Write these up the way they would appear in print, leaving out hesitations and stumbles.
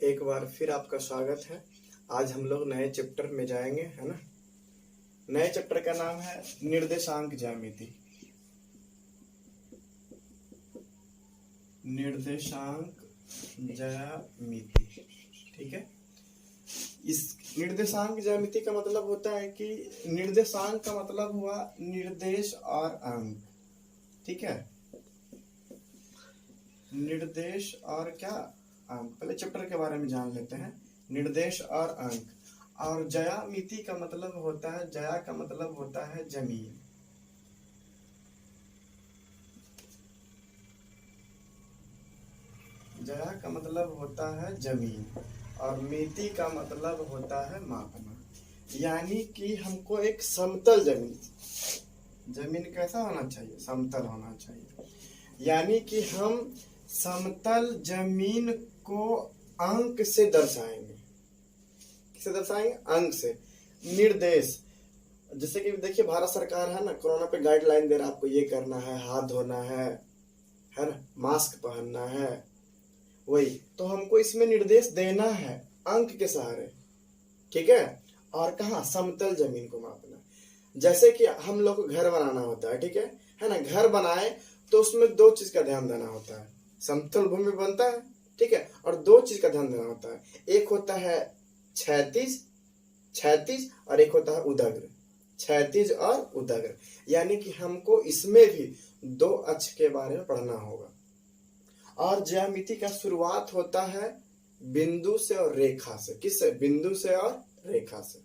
एक बार फिर आपका स्वागत है। आज हम लोग नए चैप्टर में जाएंगे, है ना। नए चैप्टर का नाम है निर्देशांक ज्यामिति। निर्देशांक ज्यामिति, ठीक है। इस निर्देशांक ज्यामिति का मतलब होता है कि निर्देशांक का मतलब हुआ निर्देश और अंक, ठीक है। निर्देश और क्या अंक, पहले चैप्टर के बारे में जान लेते हैं। निर्देश और अंक। और ज्यामिति का मतलब होता है, ज्या का मतलब होता है जमीन। ज्या का मतलब होता है जमीन और मिति का मतलब होता है मापना। यानी कि हमको एक समतल जमीन कैसा होना चाहिए, समतल होना चाहिए। यानी कि हम समतल जमीन को अंक से दर्शाएंगे। किससे दर्शाएंगे? अंक से। निर्देश, जैसे कि देखिए भारत सरकार है ना, कोरोना पे गाइडलाइन दे रहा है, आपको ये करना है, हाथ धोना है ना, मास्क पहनना है। वही तो हमको इसमें निर्देश देना है अंक के सहारे, ठीक है। और कहा समतल जमीन को मापना। जैसे कि हम लोग को घर बनाना होता है, ठीक है ना। घर बनाए तो उसमें दो चीज का ध्यान देना होता है। समतल भूमि बनता है, ठीक है, और दो चीज का ध्यान देना होता है। एक होता है क्षैतिज और एक होता है उदग्र। क्षैतिज और उदग्र, यानी कि हमको इसमें भी दो अक्ष के बारे में पढ़ना होगा। और ज्यामिति का शुरुआत होता है बिंदु से और रेखा से। किससे? बिंदु से और रेखा से,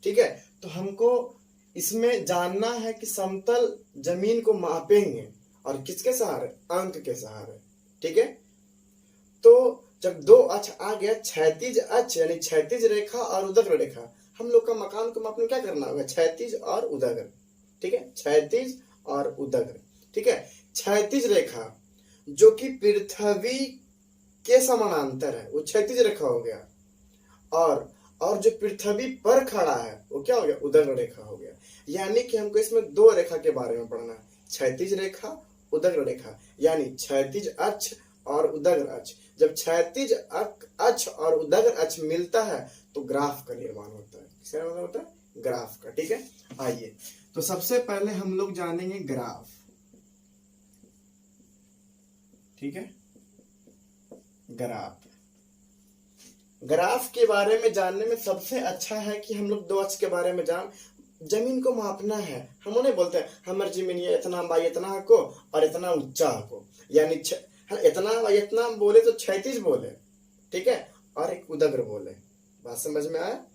ठीक है। तो हमको इसमें जानना है कि समतल जमीन को मापेंगे और किसके सहारे? अंक के सहारे, ठीक है। तो जब दो अक्ष आ गया, क्षैतिज अक्ष यानी क्षैतिज रेखा और उदग्र रेखा, हम लोग का मकान को मापने क्या करना होगा? क्षैतिज और उदग्र, ठीक है। क्षैतिज और उदग्र, ठीक है। क्षैतिज रेखा जो कि पृथ्वी के समानांतर है, वो क्षैतिज रेखा हो गया। और जो पृथ्वी पर खड़ा है वो क्या हो गया? उदग्र रेखा हो गया। यानी कि हमको इसमें दो रेखा के बारे में पढ़ना है, क्षैतिज रेखा, उदग्र रेखा। यानी क्षैतिज अक्ष और उदग्र अक्ष। जब क्षैतिज अक्ष और उदग्र अक्ष मिलता है तो ग्राफ का निर्माण होता है। किसका निर्माण होता है? ग्राफ का, ठीक है। आइए तो सबसे पहले हम लोग जानेंगे ग्राफ, ठीक है। ग्राफ के बारे में जानने में सबसे अच्छा है कि हम लोग दो अक्ष के बारे में जमीन को मापना है। हम उन्हें बोलते हैं हमारी जमीन ये इतना बाई इतना को और इतना ऊंचा को, यानी इतना बाई इतना बोले तो क्षैतिज बोले, ठीक है, और एक उदग्र बोले। बात समझ में आया?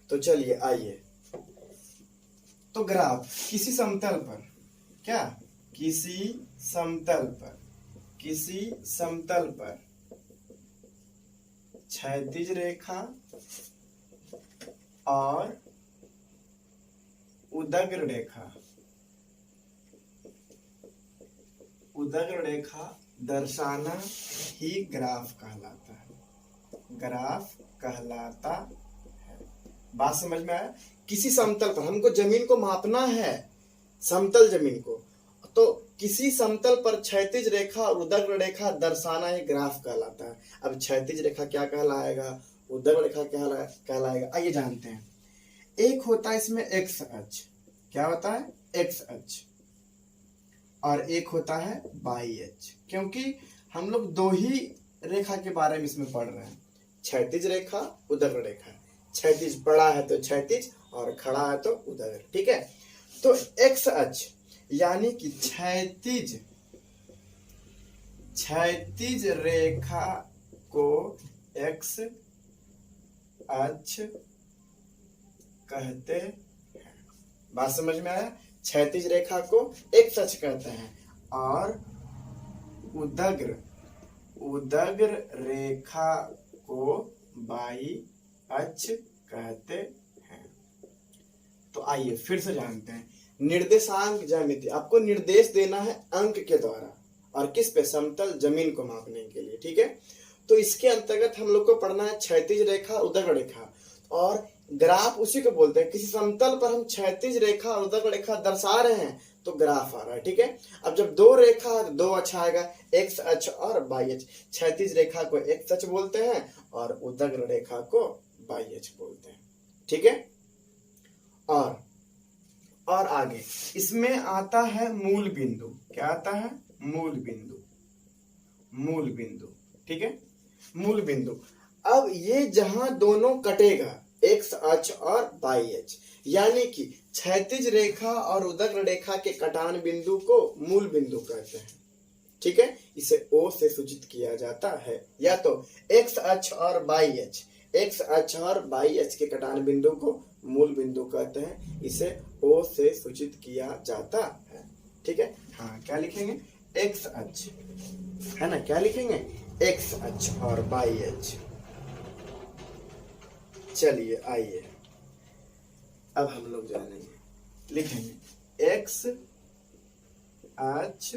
तो चलिए आइए। तो ग्राफ किसी समतल पर, क्या? किसी समतल पर क्षैतिज रेखा और उदग्र रेखा दर्शाना ही ग्राफ कहलाता है। ग्राफ कहलाता है। बात समझ में आया? किसी समतल पर हमको जमीन को मापना है, समतल जमीन को, तो किसी समतल पर क्षैतिज रेखा और उदग्र रेखा दर्शाना ही ग्राफ कहलाता है। अब क्षैतिज रेखा क्या कहलाएगा, उदग्र रेखा क्या कहलाएगा, आइए जानते हैं। एक होता है इसमें एक्स अक्ष, क्या होता है? एक्स अक्ष। और एक होता है वाई अक्ष, क्योंकि हम लोग दो ही रेखा के बारे में इसमें पढ़ रहे हैं, क्षैतिज रेखा, उदग्र रेखा। क्षैतिज बड़ा है तो क्षैतिज और खड़ा है तो उदग्र, ठीक है। तो एक्स अक्ष यानी कि क्षैतिज रेखा को एक्स अक्ष कहते हैं। बात समझ में आया? क्षैतिज रेखा को एक्स अक्ष कहते हैं और उदग्र रेखा को वाई अक्ष कहते हैं। तो आइए फिर से जानते हैं निर्देशांक ज्यामिति। आपको निर्देश देना है अंक के द्वारा, और किस पे? समतल जमीन को मापने के लिए, ठीक है। तो इसके अंतर्गत हम लोग को पढ़ना है क्षैतिज रेखा, उदग्र रेखा। और ग्राफ उसी को बोलते हैं, किसी समतल पर हम क्षैतिज रेखा और उदक रेखा दर्शा रहे हैं तो ग्राफ आ रहा है, ठीक है। अब जब दो रेखा है तो दो अक्ष आएगा, एक्स अक्ष और वाई अक्ष। क्षैतिज रेखा को एक्स अक्ष बोलते हैं और उदक रेखा को वाई अक्ष बोलते हैं, ठीक है। और आगे इसमें आता है मूल बिंदु। क्या आता है? मूल बिंदु। मूल बिंदु, ठीक है, मूल बिंदु। अब ये जहां दोनों कटेगा, एक्स अक्ष और वाई अक्ष, यानी कि क्षैतिज रेखा और उदक रेखा के कटान बिंदु को मूल बिंदु कहते हैं, ठीक है। इसे ओ से सूचित किया जाता है, या तो एक्स अक्ष और वाई अक्ष, एक्स अक्ष और वाई अक्ष के कटान बिंदु को मूल बिंदु कहते हैं, इसे ओ से सूचित किया जाता है, ठीक है। हाँ, क्या लिखेंगे? एक्स अक्ष, है ना, क्या लिखेंगे? एक्स अक्ष और वाई अक्ष। चलिए आइए अब हम लोग जानेंगे, लिखेंगे एक्स अक्ष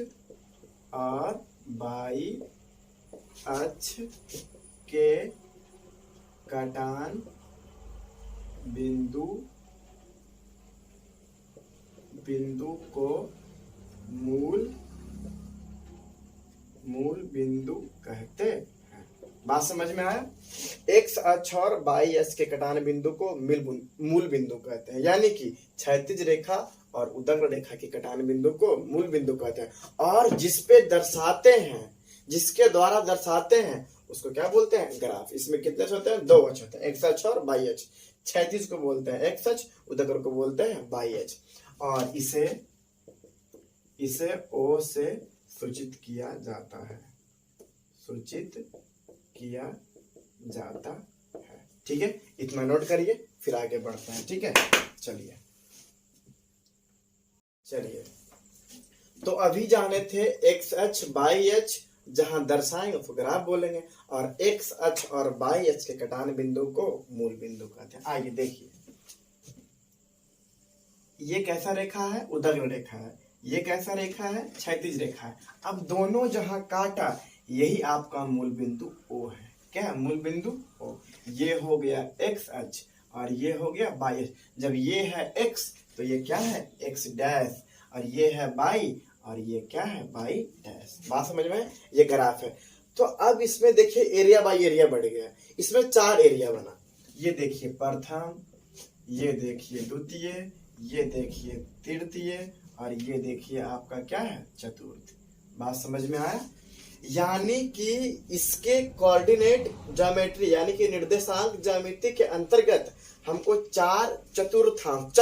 और वाई अक्ष के कटान बिंदु को मूल बिंदु कहते हैं। बात समझ में आया? एक्स अक्ष और वाई अक्ष के कटान बिंदु को मूल बिंदु कहते हैं, यानी कि क्षैतिज रेखा और उदक रेखा के कटान बिंदु को मूल बिंदु कहते हैं। और जिसपे दर्शाते हैं, जिसके द्वारा दर्शाते हैं, उसको क्या बोलते हैं? ग्राफ। इसमें कितने अक्ष होते हैं? दो अक्ष होते हैं, एक्स अक्ष और वाई अक्ष। क्षैतिज को बोलते हैं एक्स अक्ष, उदक को बोलते हैं वाई अक्ष। और इसे ओ से सूचित किया जाता है, सूचित किया जाता है, ठीक है। इतना नोट करिए, फिर आगे बढ़ते हैं, ठीक है। चलिए तो अभी जाने थे एक्स अक्ष वाई अक्ष, जहां दर्शाएंगे उसको ग्राफ बोलेंगे, और एक्स अक्ष और वाई अक्ष के कटान बिंदु को मूल बिंदु कहते हैं। आइए देखिए, ये कैसा रेखा है? उदक रेखा है। ये कैसा रेखा है? क्षैतिज रेखा है। अब दोनों जहां काटा, यही आपका मूल बिंदु ओ है। क्या है? मूल बिंदु ओ। ये हो गया एक्स अक्ष और ये हो गया वाई अक्ष। जब ये है एक्स तो ये क्या है? एक्स डैश, और ये है वाई और ये क्या है? Y dash. बात समझ में? ये ग्राफ है। तो अब इसमें देखिए एरिया बाई एरिया बढ़ गया, इसमें चार एरिया बना। ये देखिए प्रथम, ये देखिए द्वितीय, ये देखिए तृतीय, और ये देखिए आपका क्या है? चतुर्थ। बात समझ में आया? यानी कि इसके कोऑर्डिनेट ज्योमेट्री यानी कि निर्देशांक ज्यामिति के अंतर्गत हमको चार चतुर्थांश,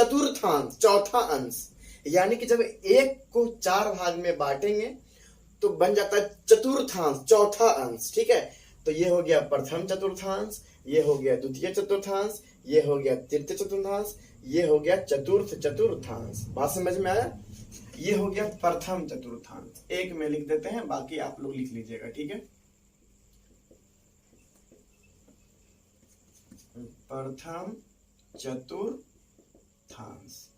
चौथा अंश, यानी कि जब एक को चार भाग में बांटेंगे तो बन जाता है चतुर्थांश, चौथा अंश, ठीक है। तो ये हो गया प्रथम चतुर्थांश, ये हो गया द्वितीय चतुर्थांश, ये हो गया तृतीय चतुर्थांश, ये हो गया चतुर्थ चतुर्थांश। बात समझ में आया? ये हो गया प्रथम चतुर्थांश। एक में लिख देते हैं, बाकी आप लोग लिख लीजिएगा, ठीक है। प्रथम चतुर्थांश,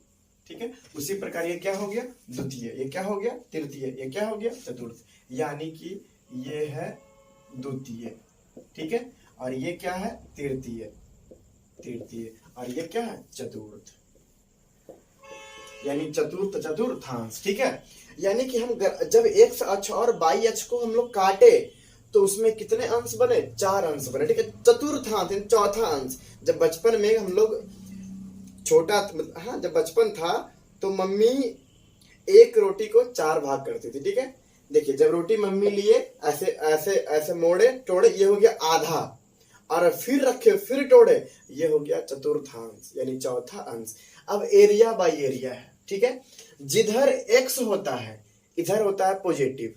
ठीक है। उसी प्रकार ये क्या हो गया? द्वितीय, ये क्या हो गया? तृतीय, ये क्या हो गया? चतुर्थ, यानी कि ये है द्वितीय, ठीक है। और ये क्या है? तृतीय, और ये क्या है? चतुर्थ, यानी चतुर्थ चतुर्थांश, ठीक है। यानी कि हम जब एक्स अक्ष और वाई अक्ष को हम लोग काटे तो उसमें कितने अंश बने? चार अंश बने, ठीक है। चतुर्थांश चौथा अंश। जब बचपन में हम लोग जब बचपन था तो मम्मी एक रोटी को चार भाग करती थी, ठीक है। देखिए, जब रोटी मम्मी लिए ऐसे ऐसे ऐसे मोड़े तोड़े, ये हो गया आधा, और फिर रखे फिर तोड़े, ये हो गया चतुर्थांश यानी चौथा अंश। अब एरिया बाय एरिया है, ठीक है। जिधर एक्स होता है इधर होता है पॉजिटिव,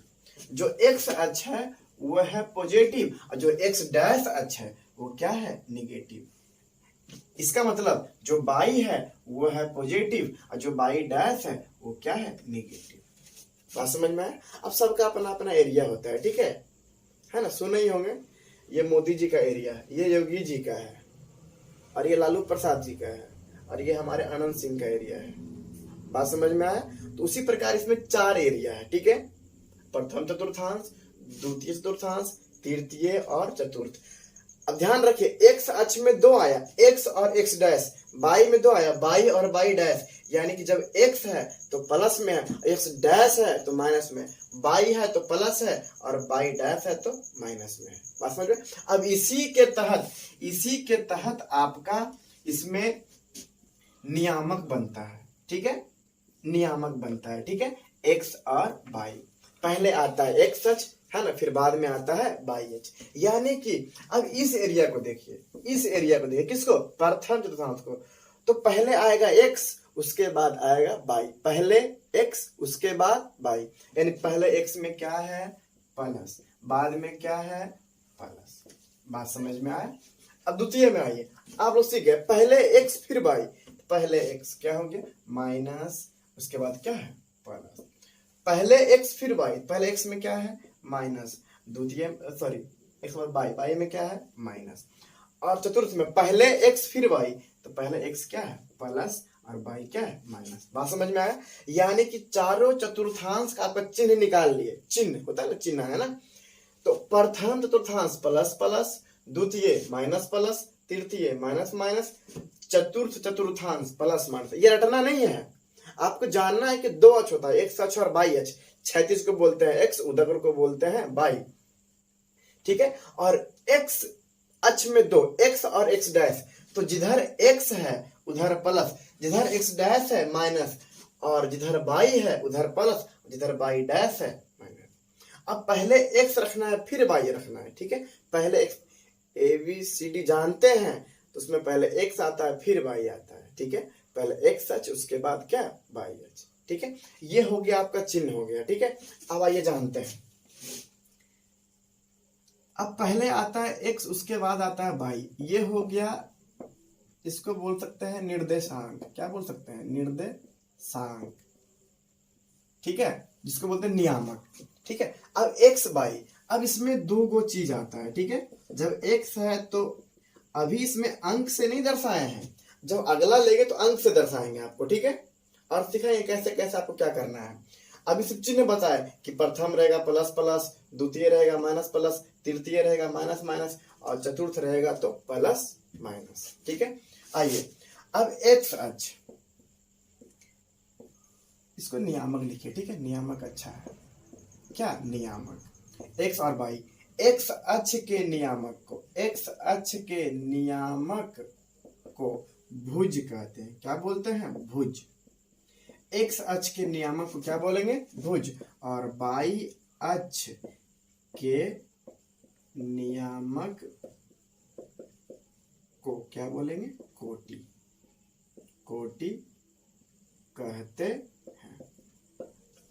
जो एक्स अक्ष है वो है पॉजिटिव, और जो एक्स डैश अक्ष है वो क्या है? निगेटिव। इसका मतलब जो बाई है वो है पॉजिटिव और जो बाई डैश है वो क्या है? निगेटिव। बात समझ में आया? अब सबका अपना अपना एरिया होता है, ठीक है ना। सुने ही होंगे, ये मोदी जी का एरिया है, ये योगी जी का है, और ये लालू प्रसाद जी का है, और ये हमारे अनंत सिंह का एरिया है। बात समझ में आया? तो उसी प्रकार इसमें चार एरिया है, ठीक है। प्रथम चतुर्थांश, द्वितीय चतुर्थांश, तृतीय और चतुर्थ। अब ध्यान रखिए, एक्स अक्ष में 2 आया, एक्स और एक्स डैश, बाई में 2 आया, बाई और बाई डैश, यानी कि जब एक्स है तो प्लस में है, एक्स डैश है तो माइनस में, बाई है तो प्लस है और बाई डैश है तो माइनस में है। बात समझ में? अब इसी के तहत आपका इसमें नियामक बनता है, ठीक है, नियामक बनता है, ठीक है, एक्स और बाई। पहले आता है एक्स अक्ष, है ना, फिर बाद में आता है बाई अक्ष। यानी कि अब इस एरिया को देखिए, किसको, प्रथम चतुर्थांश को। तो पहले आएगा एक्स, उसके बाद आएगा बाई, पहले एक्स उसके बाद बाई, यानी पहले एक्स में क्या है, प्लस, बाद में क्या है, प्लस। बात समझ में आया? अब द्वितीय में आइए, आप लोग सीख गए, पहले एक्स फिर बाई, पहले एक्स क्या हो गया, माइनस, उसके बाद क्या है, प्लस, पहले एक्स फिर बाई, पहले एक्स में क्या है, माइनस, द्वितीय एक्स बाद बाई, बाई में क्या है, माइनस, और चतुर्थ में पहले एक्स फिर बाई, तो पहले एक्स क्या है, प्लस, और बाई क्या है, माइनस। बात समझ में आया? यानी कि चारों चतुर्थांश का आपका चिन्ह निकाल लिए, चिन्ह होता है ना, चिन्ह है ना, तो प्रथम चतुर्थांश प्लस प्लस, द्वितीय माइनस प्लस, तृतीय माइनस माइनस, चतुर्थ चतुर्थांश प्लस माइनस। ये रटना नहीं है, आपको जानना है कि 2 अक्ष होता है, एक्स अक्ष और बाई अक्ष। क्षैतिज को बोलते हैं एक्स, ऊर्ध्वाधर को बोलते हैं बाई, ठीक है। और एक्स अक्ष में 2, एक्स और एक्स डैश, तो जिधर एक्स है उधर प्लस, जिधर एक्स डैश है माइनस, और जिधर बाई है उधर प्लस, जिधर बाई डैश है माइनस। अब पहले एक्स रखना है फिर बाई रखना है, ठीक है। पहले एक्स, ABCD जानते हैं, तो उसमें पहले एक्स आता है फिर बाई आता है, ठीक है। पहले एक्स अक्ष उसके बाद क्या, बाई अक्ष, ठीक है। ये हो गया आपका चिन्ह हो गया, ठीक है। अब आइए जानते हैं, अब पहले आता है एक्स उसके बाद आता है बाई, ये हो गया, इसको बोल सकते हैं निर्देशांक, क्या बोल सकते हैं, निर्देशांक, ठीक है, जिसको बोलते हैं नियामक, ठीक है। अब एक्स बाई, अब इसमें 2 गो चीज आता है, ठीक है। जब एक्स है तो अभी इसमें अंक से नहीं दर्शाए हैं, जब अगला लेंगे तो अंक से दर्शाएंगे आपको, ठीक है। और सिखाएंगे कैसे कैसे आपको क्या करना है। अभी सिर्फ चिन्ह बताए कि प्रथम रहेगा प्लस प्लस, द्वितीय रहेगा माइनस प्लस, तृतीय रहेगा माइनस माइनस, और चतुर्थ रहेगा तो प्लस माइनस, ठीक है। आइए अब एक्स अक्ष, इसको नियामक लिखिए, ठीक है, नियामक अच्छा है, क्या नियामक, एक्स और बाई, एक्स अक्ष के नियामक को, एक्स अक्ष के नियामक को भुज कहते हैं, क्या बोलते हैं, भुज। एक्स अक्ष के नियामक को क्या बोलेंगे, भुज, और बाई अक्ष के नियामक को क्या बोलेंगे, कोटि, कोटि कहते हैं।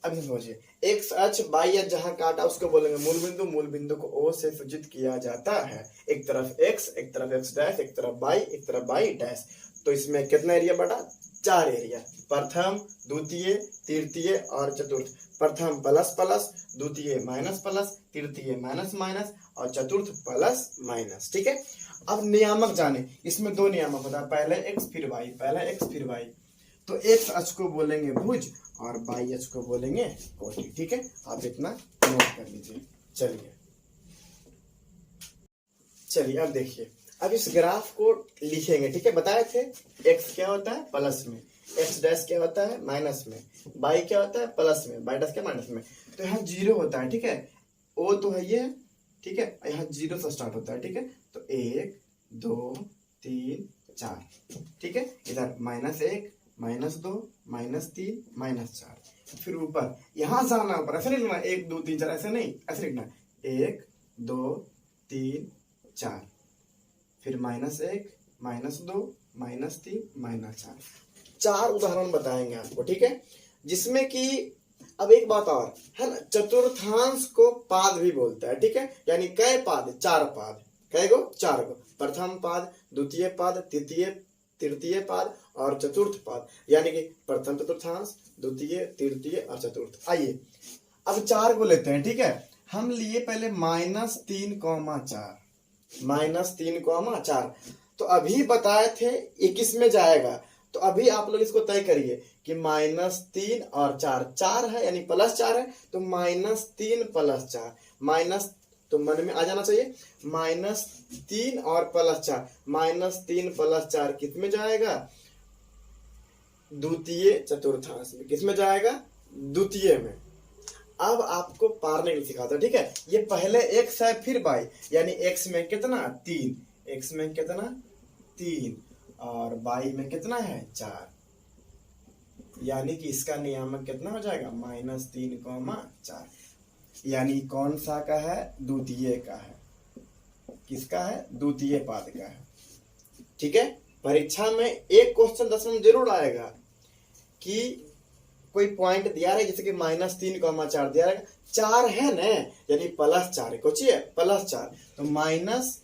अब समझिए, एक्स अक्ष बाई अक्ष जहां काटा उसको बोलेंगे मूल बिंदु, मूल बिंदु को O से सूचित किया जाता है, एक तरफ एक्स, एक तरफ एक्स डैश, एक तरफ बाई, एक तरफ बाई डैश। तो इसमें कितना एरिया बटा, 4 एरिया, प्रथम, द्वितीय, तृतीय और चतुर्थ। प्रथम प्लस प्लस, द्वितीय माइनस प्लस, तृतीय माइनस माइनस, और चतुर्थ प्लस माइनस, ठीक है। अब नियामक जाने, इसमें 2 नियामक होता है, पहले एक्स फिर बाई, पहले एक्स फिर बाई। तो एक्स अक्ष को बोलेंगे भुज और बाई अक्ष को बोलेंगे कोटि, ठीक है। आप इतना नोट कर लीजिए। चलिए अब देखिए, अब इस ग्राफ को लिखेंगे, ठीक है। बताए थे एक्स क्या होता है, प्लस में, एक्स डैश क्या होता है, माइनस में, बाई क्या होता है, प्लस में, बाई डैश क्या, माइनस में। तो यहाँ 0 होता है, ठीक है, O तो है ये, ठीक है, यहाँ 0 से स्टार्ट होता है, ठीक है। तो 1 2 3 4, ठीक है। इधर -1 -2 -3 -4, फिर ऊपर यहाँ से आना, ऊपर ऐसे नहीं लिखना 1 2 3 4, ऐसे नहीं, ऐसे लिखना 1 2 3 4, फिर -1 -2 -3 -4। 4 उदाहरण बताएंगे आपको, ठीक है, जिसमें कि अब एक बात और है ना, चतुर्थांश को पाद भी बोलता है, ठीक है। यानी कै पाद, 4 पाद, कै गो, 4 गो, प्रथम पाद, द्वितीय पाद, तृतीय पाद और चतुर्थ पाद, यानी कि प्रथम चतुर्थांश, द्वितीय, तृतीय और चतुर्थ। आइए अब 4 को लेते हैं, ठीक है। हम लिए पहले -3, 4, -3, 4। तो अभी बताए थे ये किस में जाएगा, तो अभी आप लोग इसको तय करिए कि -3 और 4, 4 है यानी +4 है, तो -3 + 4, तो मन में आ जाना चाहिए -3 और +4, -3 + 4 किस में जाएगा? द्वितीय चतुर्थांश में। किस में जाएगा? द्वितीय में। अब आपको पारने के लिए सिखाता हूं, ठीक है। ये पहले x है फिर y, यानी x में कितना? 3, x में कितना? 3 और y में कितना है? 4, यानी कि इसका नियामक कितना हो जाएगा? -3, 4, यानी कौन सा का है? द्वितीय का है। किसका है? द्वितीय पाद का है, ठीक है। परीक्षा में एक क्वेश्चन 10 में जरूर आएगा कि कोई पॉइंट दिया है जैसे कि -3, 4 दिया है, 4 है ना, यानी +4 कुछ है +4, तो माइनस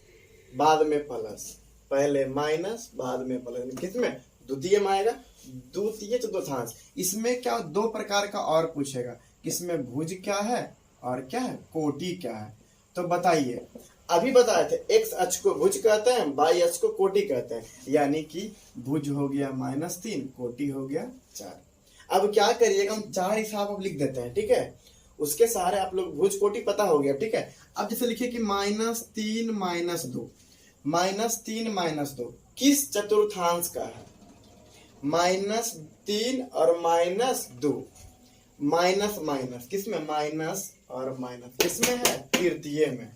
बाद में प्लस, पहले माइनस बाद में प्लस, किसमें? द्वितीय में आएगा। द्वितीय चतुर्थांश, इसमें क्या 2 प्रकार का और पूछेगा, किसमें भुज क्या है और क्या है? कोटि क्या है। तो बताइए, अभी बताए थे x अक्ष को भुज कहते हैं, y अक्ष को कोटि कहते हैं, यानी कि भुज हो गया -3, कोटि हो गया 4। अब क्या करिएगा, हम 4 हिसाब अब लिख देते हैं, ठीक है। उसके सारे आप लोग भुज कोटि पता हो गया, ठीक है। अब जैसे लिखिए कि -3 -2 किस चतुर्थांश का है? -3 और -2, माइनस माइनस किसमें? माइनस और माइनस किसमें है? तृतीय में।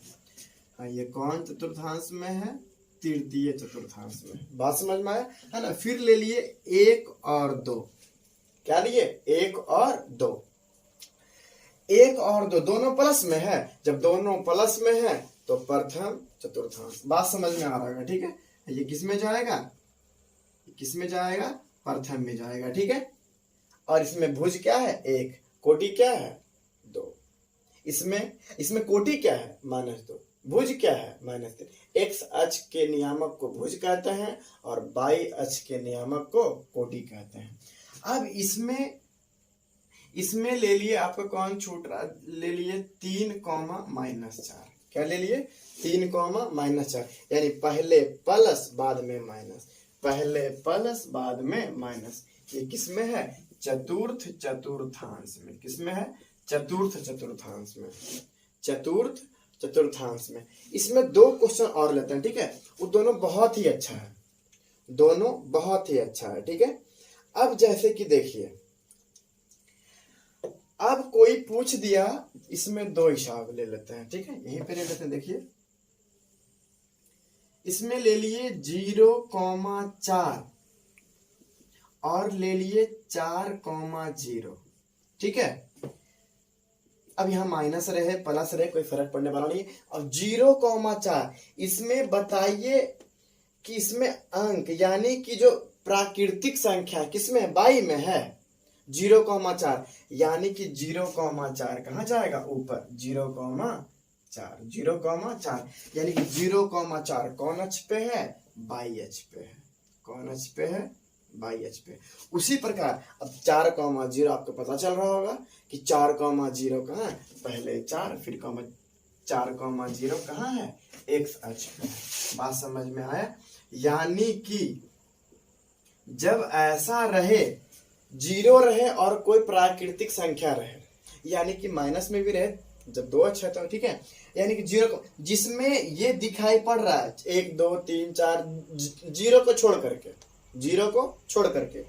हाँ, ये कौन चतुर्थांश में है? तृतीय चतुर्थांश में। बात समझ में आया है ना। फिर ले लिए 1 और 2, क्या लिए? 1 और 2, 1 और 2 दोनों प्लस में है। जब दोनों प्लस में है तो प्रथम चतुर्थांश। बात समझ में आ रहा है, ठीक है। ये किस में जाएगा? किस में जाएगा? प्रथम में जाएगा, ठीक है। और इसमें भुज क्या है? 1, कोटि क्या है? 2। इसमें कोटि क्या है? -2, भुज क्या है? -3। x अक्ष के नियामक को भुज कहते हैं और y अक्ष के नियामक को कोटि कहते हैं। अब इसमें ले लिए, आपको कौन छूट रहा? ले लिए 3, -4। क्या ले लिए? 3, -4, यानी पहले प्लस बाद में माइनस, पहले प्लस बाद में माइनस। ये किसमें है? चतुर्थ चतुर्थांश में। किसमें है? चतुर्थ चतुर्थांश में। चतुर्थ चतुर्थांश में। इसमें 2 क्वेश्चन और लेते हैं, ठीक है। वो दोनों बहुत ही अच्छा है, दोनों बहुत ही अच्छा है, ठीक है। अब जैसे कि देखिए, अब कोई पूछ दिया, इसमें 2 हिसाब ले लेते हैं, ठीक है। यहीं पे ले लेते हैं, देखिए इसमें ले लिए 0,4 और ले लिए 4,0, ठीक है। अब यहाँ माइनस रहे प्लस रहे कोई फर्क पड़ने वाला नहीं। अब 0,4 इसमें बताइए कि इसमें अंक यानी कि जो प्राकृतिक संख्या किसमें? y में है 0,4, यानी कि 0,4 कहाँ जाएगा? ऊपर 0,4 यानी कि 0,4 कौन अक्ष पे है? y अक्ष पे है। कौन अक्ष पे है? y अक्ष पे। उसी प्रकार अब 4,0 आपको पता चल रहा होगा कि 4,0 कहाँ है? पहले 4 फिर 4,0 कहाँ है? x अक्ष पे है। बात समझ में आया? यानी कि जब ऐसा रहे, 0 रहे और कोई प्राकृतिक संख्या रहे, यानी कि माइनस में भी रहे, जब 2 अक्ष है तो ठीक है, यानी कि 0 जिसमें ये दिखाई पड़ रहा है 1 2 3 4, 0 को छोड़ करके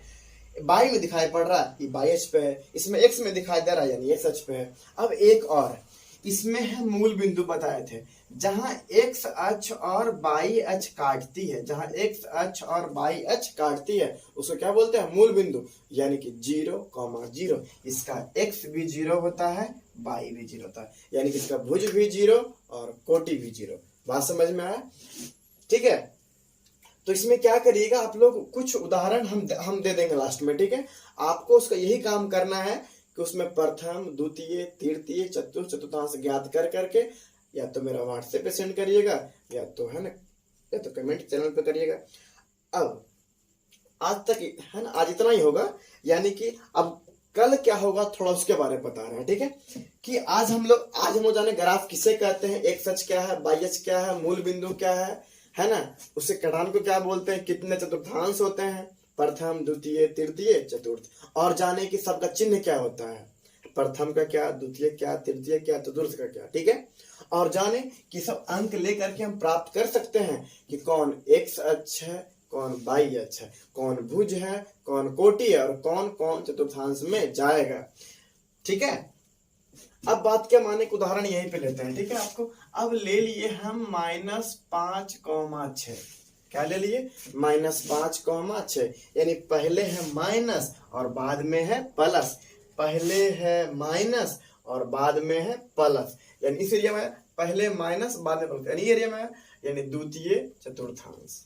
y में दिखाई पड़ रहा है, ये y अक्ष पे है। इसमें x में दिखाई दे रहा है, यानी x अक्ष पे है। अब एक और इसमें है मूल बिंदु बताए थे, जहां x अक्ष और y अक्ष काटती है, जहां x अक्ष और y अक्ष काटती है उसको क्या बोलते हैं? मूल बिंदु। यानी कि 0,0 इसका x भी 0 होता है, y भी 0 होता है, यानी कि इसका भुज भी 0 और कोटि भी 0। बात समझ में आया? ठीक है। तो इसमें क्या करिएगा आप लोग, कुछ उदाहरण हम दे देंगे लास्ट में, ठीक है। आपको उसका यही काम करना है कि उसमें प्रथम द्वितीय तृतीय चतुर्थ चतुर्थांश ज्ञात कर करके या तो मेरा व्हाट्सएप पे सेंड करिएगा, या तो है ना, या तो कमेंट चैनल पे करिएगा। अब आज तक है ना, आज इतना ही होगा। यानी कि अब कल क्या होगा थोड़ा उसके बारे में बता रहे हैं, ठीक है। कि आज हम लोग जाने ग्राफ किसे कहते हैं, एक्स अक्ष क्या है, वाई अक्ष क्या है, मूल बिंदु क्या है ना, उससे कटान को क्या बोलते हैं, कितने चतुर्थांश होते हैं, प्रथम द्वितीय तृतीय चतुर्थ, और जाने कि सबका चिन्ह क्या होता है, प्रथम का क्या, द्वितीय क्या, तृतीय क्या, चतुर्थ का क्या। ठीक है, और जाने कि सब अंक लेकर के हम प्राप्त कर सकते हैं कि कौन x अक्ष है, कौन y अक्ष है, कौन भुज है, कौन कोटि है और कौन कौन चतुर्थांश में जाएगा। ठीक है, अब बात क्या माने, एक उदाहरण यहीं पे लेते हैं। ठीक है, आपको अब ले लिए हम -5,6। क्या ले लिए, -5,6, यानी पहले है माइनस और बाद में है प्लस, पहले है माइनस और बाद में है प्लस, यानी इस एरिया में पहले माइनस बाद में प्लस, यानी एरिया में यानी द्वितीय चतुर्थांश।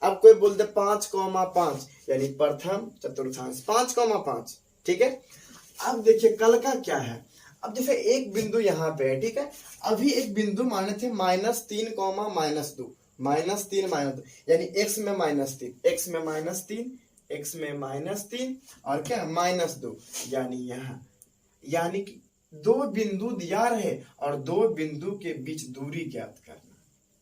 अब कोई बोलते 5,5, यानी प्रथम चतुर्थांश 5,5। ठीक है, अब देखिए कल का क्या है। अब जैसे एक बिंदु यहाँ पे है, ठीक है, अभी एक बिंदु माने थे -3, -2, -3 -2, यानी x में -3, x में -3, x में -3 और क्या -2, यानी यहाँ, यानी कि दो बिंदु दिया रहे और दो बिंदु के बीच दूरी ज्ञात करना,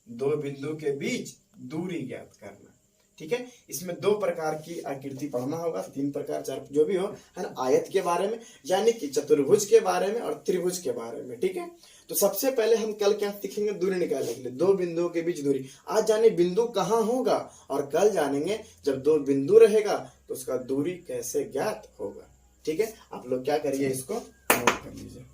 दो बिंदु के बीच दूरी ज्ञात करना। ठीक है, इसमें दो प्रकार की आकृति पढ़ना होगा, 3 प्रकार 4 जो भी हो, है ना, आयत के बारे में, यानी कि चतुर्भुज के बारे में और त्रिभुज के बारे में। ठीक है, तो सबसे पहले हम कल क्या सीखेंगे, दूरी निकालने के लिए, दो बिंदुओं के बीच दूरी। आज जाने बिंदु कहाँ होगा और कल जानेंगे जब दो बिंदु रहेगा तो उसका दूरी कैसे ज्ञात होगा। ठीक है, आप लोग क्या करिए, इसको नोट कर लीजिए।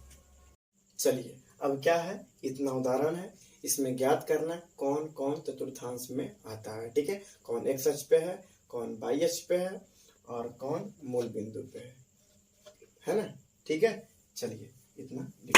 चलिए, अब क्या है, इतना उदाहरण है, इसमें ज्ञात करना कौन कौन चतुर्थांश में आता है। ठीक है, कौन x अक्ष पे है, कौन y अक्ष पे है और कौन मूल बिंदु पे है ना। ठीक है, चलिए इतना लिख